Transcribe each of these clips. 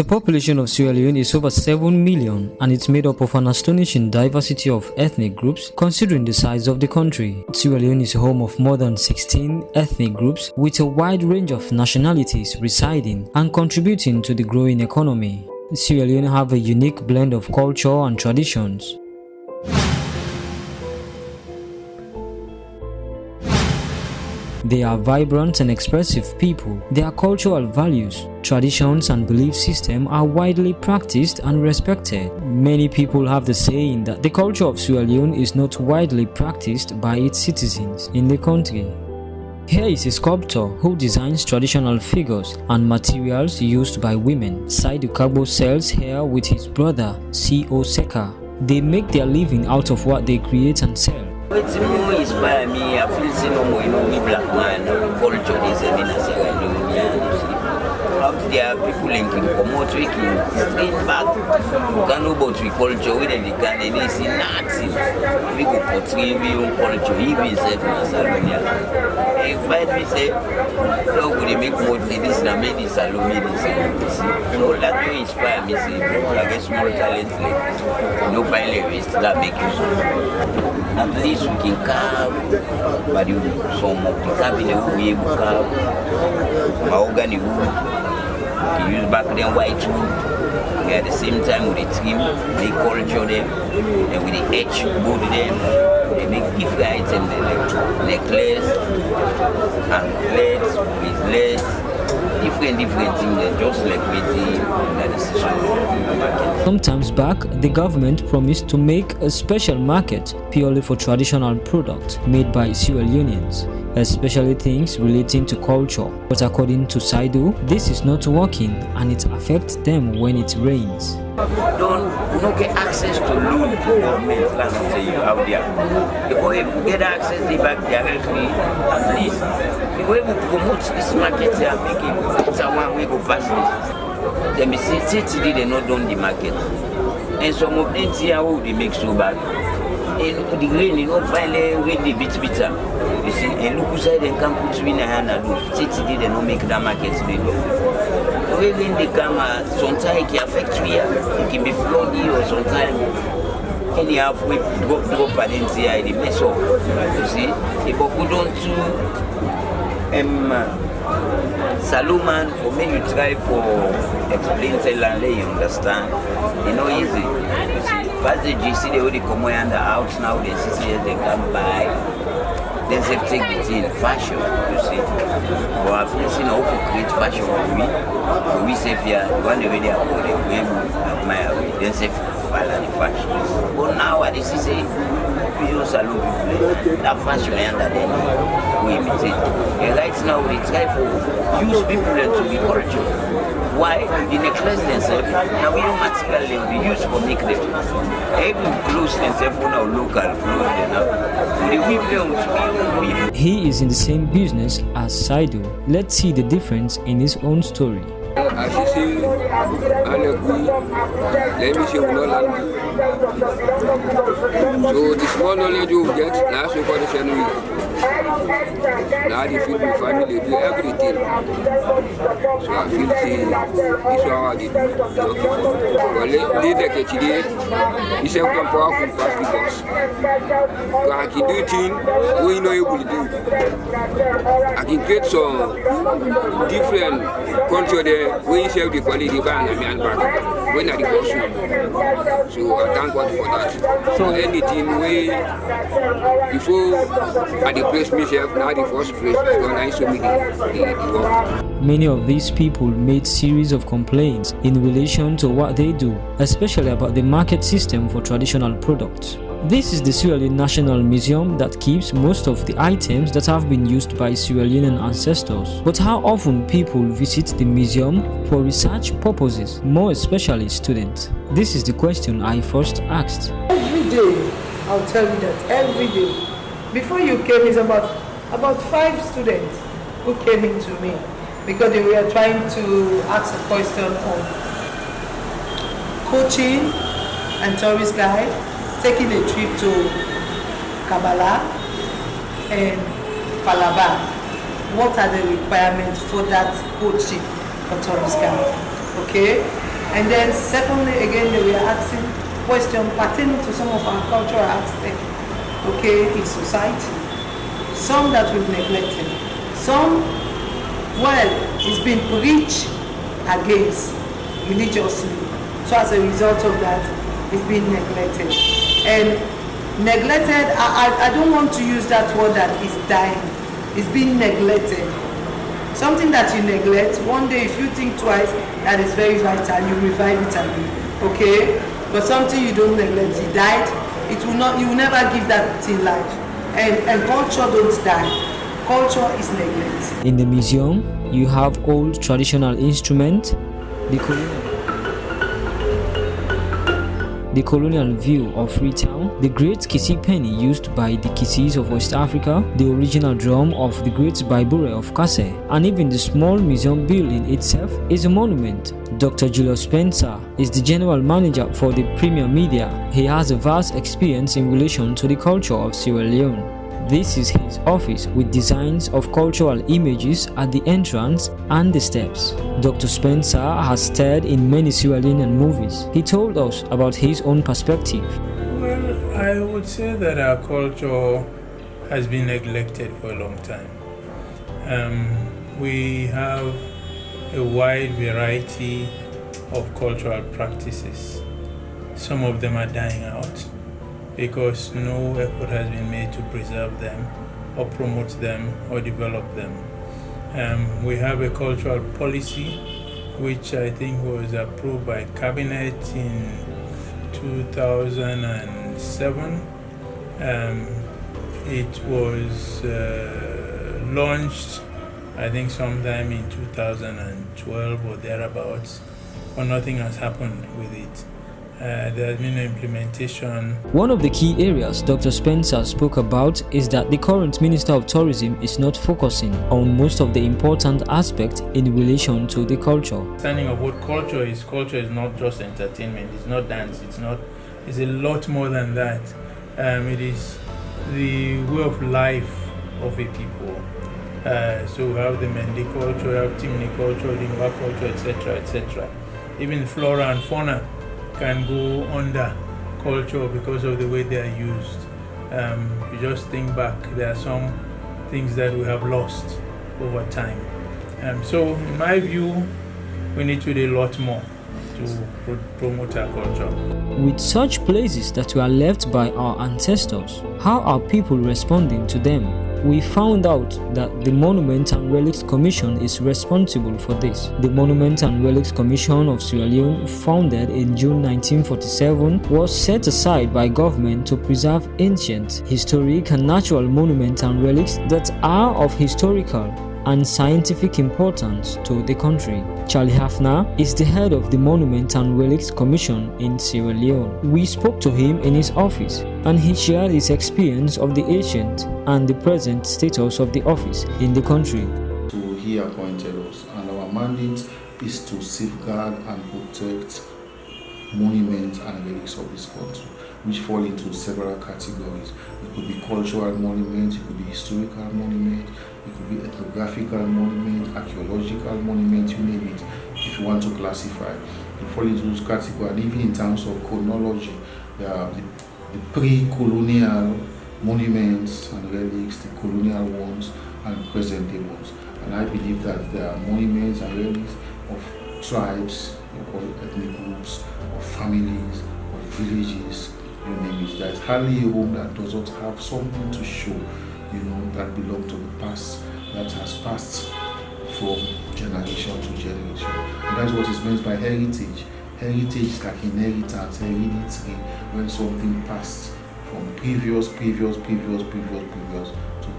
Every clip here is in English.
The population of Sierra Leone is over 7 million and it's made up of an astonishing diversity of ethnic groups considering the size of the country. Sierra Leone is home of more than 16 ethnic groups with a wide range of nationalities residing and contributing to the growing economy. Sierra Leone have a unique blend of culture and traditions. They are vibrant and expressive people. Their cultural values, traditions and belief system are widely practiced and respected. Many people have the saying that the culture of Sierra Leone is not widely practiced by its citizens in the country. Here is a sculptor who designs traditional figures and materials used by women. Saidu Kabo sells here with his brother C.O. Seka. They make their living out of what they create and sell. It's more inspire me. I feel so no me black man culture is in Sierra Leone. Out there, people linking promote making straight back. You can know about we culture with the can and they see nothing. We go portray we own culture, even self in Salonia. If I say, how would they make more this and make this Salome this? So that to inspire me, say, like a small talent, like no finally waste that make you so. At least we can carve, but you some of the cabinet we carve, mahogany wood. We use back then white wood. At the same time with the trim, they culture them, and with the edge wood them, they make different items like necklace, anklets, bracelets, different things, just like waiting that is. Sometimes back, the government promised to make a special market purely for traditional products made by Sierra Leoneans, especially things relating to culture. But according to Saidu, this is not working and it affects them when it rains. Don't get access to loan to government land say you out there. Because if you get access they back directly at least. Because if we promote this market here making it's a one way go pass this. Then we say they not done the market. And some of them here how they make so bad. And the rain, you know, finally rain the bit bitter. You see, and look inside and come put in a hand and do. They don't make that market they do. When they come, sometimes it can affect you. It can be flooding or sometimes anyhow we drop and here they mess up. You see, if we don't Salomon for me you try for explain tell and you understand. You know easy. You see, first the GC they already come in the house now they see they come by. Then they take it in fashion, you see. But I've seen how to create fashion for we say here, one way they are going to admire me, then say follow the fashion. But now what this is we use a lot of that fashion and that we imitate. And right now we try to use people to be cultural. Why? The necklace themselves, now we don't material we use for make them. Every clothes themselves now local clothes. He is in the same business as Saidu. Let's see the difference in his own story. As you see, let me show you knowledge. So the small knowledge you get, now so called the same week. Now the people family do everything. So I feel say this is how they do. But they take it today. It's a powerful plastic box. So I can do things we know able to do. I can get some different culture there. When you sell the quality ban and back, when are the boss? So I thank God for that. So anything we before at the place myself, now the first place, when I saw me the work. Many of these people made series of complaints in relation to what they do, especially about the market system for traditional products. This is the Sierra Leone National Museum that keeps most of the items that have been used by Sierra Leonean ancestors. But how often people visit the museum for research purposes, more especially students? This is the question I first asked. Every day, I'll tell you that every day. Before you came, it's about 5 students who came in to me because they were trying to ask a question on coaching and tourist guide, taking a trip to Kabbalah and Falaba. What are the requirements for that coaching for tourist guide? Okay, And then secondly, again, we are asking questions pertaining to some of our cultural aspects, okay, in society. Some that we've neglected. Some, well, it's been preached against religiously. So as a result of that, it's been neglected. And neglected, I don't want to use that word that is dying. It's being neglected. Something that you neglect, one day if you think twice, that is very vital, you revive it again, okay? But something you don't neglect, it died, you will never give that thing life. And culture don't die, culture is neglect. In the museum, you have old traditional instruments, the colonial view of Freetown, the great Kisi penny used by the Kisis of West Africa, the original drum of the great Baibure of Kase, and even the small museum building itself is a monument. Dr. Julius Spencer is the general manager for the Premier Media. He has a vast experience in relation to the culture of Sierra Leone. This is his office with designs of cultural images at the entrance and the steps. Dr. Spencer has starred in many Sierra Leonean movies. He told us about his own perspective. Well, I would say that our culture has been neglected for a long time. We have a wide variety of cultural practices. Some of them are dying out because no effort has been made to preserve them or promote them or develop them. We have a cultural policy which I think was approved by Cabinet in 2007. It was launched I think sometime in 2012 or thereabouts, but nothing has happened with it. There has been no implementation. One of the key areas Dr. Spencer spoke about is that the current Minister of Tourism is not focusing on most of the important aspects in relation to the culture. Understanding of what culture is not just entertainment, it's not dance, it's a lot more than that. It is the way of life of a people. So we have the Mende culture, we have Timni culture, Lingua culture, etc., etc. Even flora and fauna can go under culture because of the way they are used. You just think back, there are some things that we have lost over time. So in my view, we need to do a lot more to promote our culture. With such places that were left by our ancestors, how are people responding to them? We found out that the Monument and Relics Commission is responsible for this. The Monument and Relics Commission of Sierra Leone, founded in June 1947, was set aside by government to preserve ancient, historic and natural monuments and relics that are of historical and scientific importance to the country. Charlie HAFNAH is the head of the Monument and Relics Commission in Sierra Leone. We spoke to him in his office and he shared his experience of the ancient and the present status of the office in the country. He appointed us, and our mandate is to safeguard and protect monuments and relics of this country, which fall into several categories. It could be cultural monuments, it could be historical monuments, it could be ethnographical monuments, archaeological monuments, you name it, if you want to classify. It fall into those categories, and even in terms of chronology, there are the pre-colonial monuments and relics, the colonial ones, and present-day ones. And I believe that there are monuments and relics of tribes, or ethnic groups, of families, of villages, you name it. There's hardly a home that does not have something to show, that belong to the past, that has passed from generation to generation. And that's what is meant by heritage. Heritage is like inheritance, hereditary, when something passed from previous to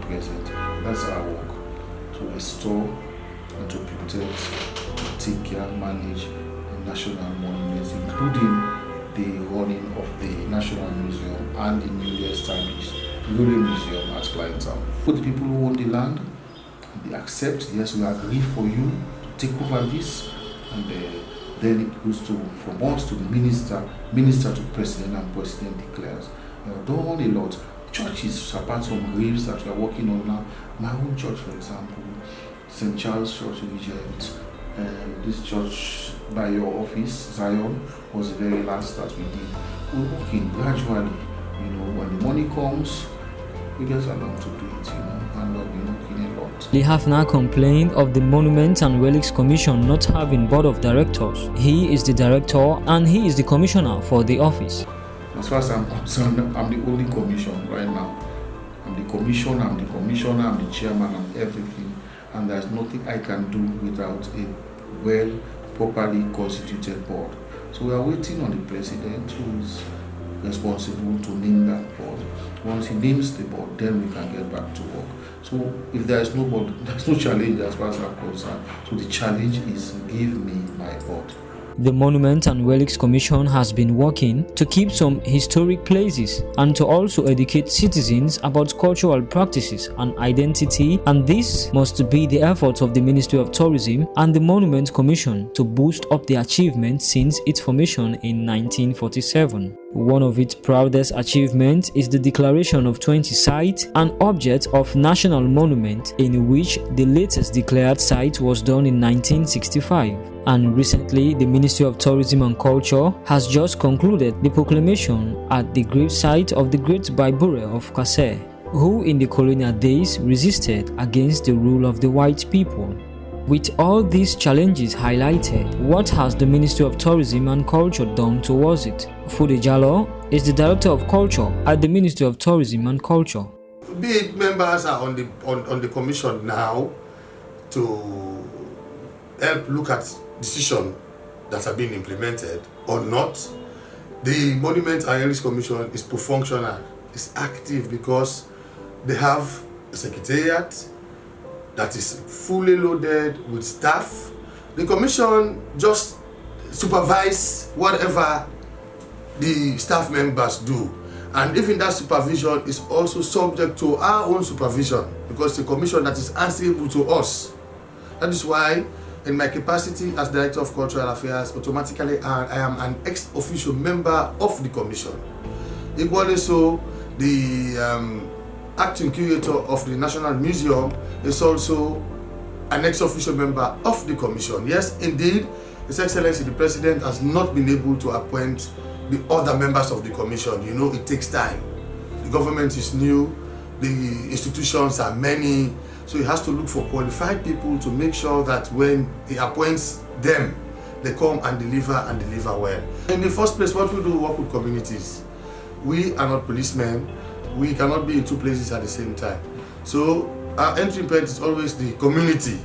present. That's our work, to restore and to protect, take care, manage the national monuments, including the running of the National Museum and the newly established Rural Museum at Clienttown. For the people who own the land, they accept, yes, we agree for you to take over this, and then it goes from us to the minister to president, and president declares. Don't own a lot. Churches, apart from graves that we are working on now, my own church, for example, St. Charles Church Regent, This church by your office, Zion, was the very last that we did. We're working gradually, when the money comes, we get along to do it, and we've been working a lot. The HAFNAH complained of the Monuments and Relics Commission not having board of directors. He is the director and he is the commissioner for the office. As far as I'm concerned, I'm the only commission right now. I'm the commissioner, I'm the chairman, I'm everything. And there's nothing I can do without a properly constituted board. So we are waiting on the president, who is responsible to name that board. Once he names the board, then we can get back to work. So if there is no board, there's no challenge as far as I'm concerned. So the challenge is give me my board. The Monuments and Relics Commission has been working to keep some historic places and to also educate citizens about cultural practices and identity, and this must be the efforts of the Ministry of Tourism and the Monuments Commission to boost up the achievements since its formation in 1947. One of its proudest achievements is the declaration of 20 sites and objects of national monument, in which the latest declared site was done in 1965. And recently, the Ministry of Tourism and Culture has just concluded the proclamation at the grave site of the great Baibure of Kasser, who in the colonial days resisted against the rule of the white people. With all these challenges highlighted, what has the Ministry of Tourism and Culture done towards it? FODAY JALLOH is the Director of Culture at the Ministry of Tourism and Culture. Be it members are on the commission now to help look at decisions that are being implemented or not. The Monuments and Relics Commission is functional, is active because they have a secretariat that is fully loaded with staff. The commission just supervise whatever the staff members do, and even that supervision is also subject to our own supervision because the commission that is answerable to us. That is why in my capacity as Director of Cultural Affairs, automatically I am an ex-official member of the commission. Equally so, the acting curator of the National Museum is also an ex-official member of the commission. Yes, indeed, His Excellency the President has not been able to appoint the other members of the commission. It takes time. The government is new, the institutions are many, so he has to look for qualified people to make sure that when he appoints them, they come and deliver well. In the first place, what we do, work with communities. We are not policemen. We cannot be in two places at the same time. So our entry point is always the community.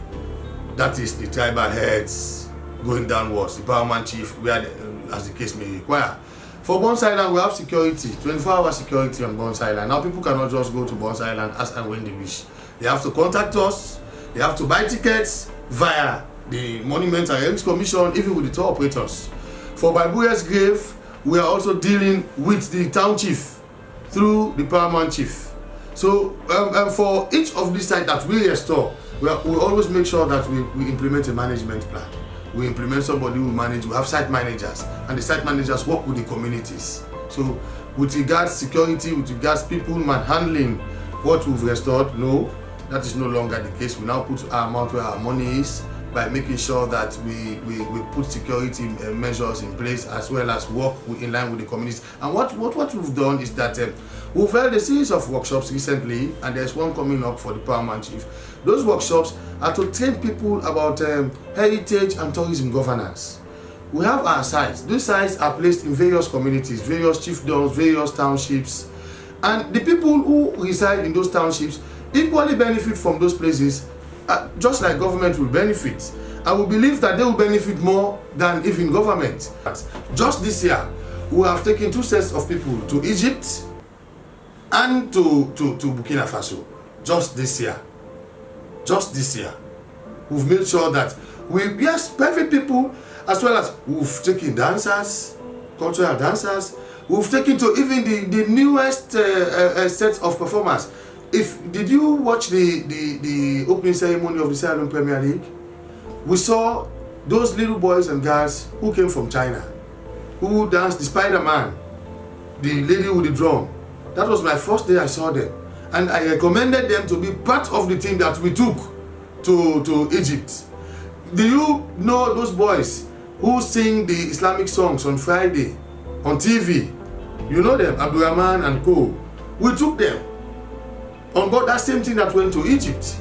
That is the tribal heads going downwards, the powerman chief, as the case may require. For Bonds Island, we have security, 24-hour security on Bonds Island. Now people cannot just go to Bonds Island as and when they wish. They have to contact us, they have to buy tickets via the Monuments and Relics Commission, even with the tour operators. For Baibure's grave, we are also dealing with the town chief through the paramount chief. So for each of these sites that we restore, we always make sure that we implement a management plan. We implement somebody who will manage. We have site managers, and the site managers work with the communities. So with regards security, with regards people manhandling what we've restored, no, that is no longer the case. We now put our mouth where our money is by making sure that we put security measures in place as well as work in line with the communities. And what we've done is that we've held a series of workshops recently, and there's one coming up for the paramount chief. Those workshops are to train people about heritage and tourism governance. We have our sites. Those sites are placed in various communities, various chiefdoms, various townships, and the people who reside in those townships equally benefit from those places, just like government will benefit. I will believe that they will benefit more than even government. Just this year, we have taken 2 sets of people to Egypt and to Burkina Faso. Just this year. We've made sure that private people, as well as we've taken dancers, cultural dancers. We've taken to even the newest set of performers. Did you watch the opening ceremony of the Sierra Leone Premier League? We saw those little boys and girls who came from China, who danced the Spider-Man, the lady with the drum. That was my first day I saw them, and I recommended them to be part of the team that we took to Egypt. Do you know those boys who sing the Islamic songs on Friday on TV? You know them, Abdurrahman and co. We took them on board that same thing that went to Egypt.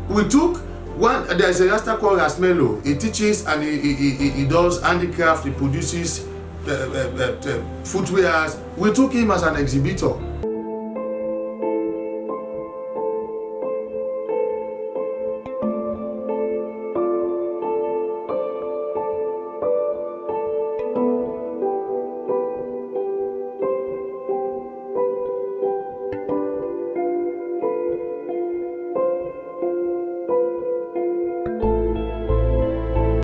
We took one, there's a Rasta called Rasmelo. He teaches and he does handicraft, he produces footwears. We took him as an exhibitor.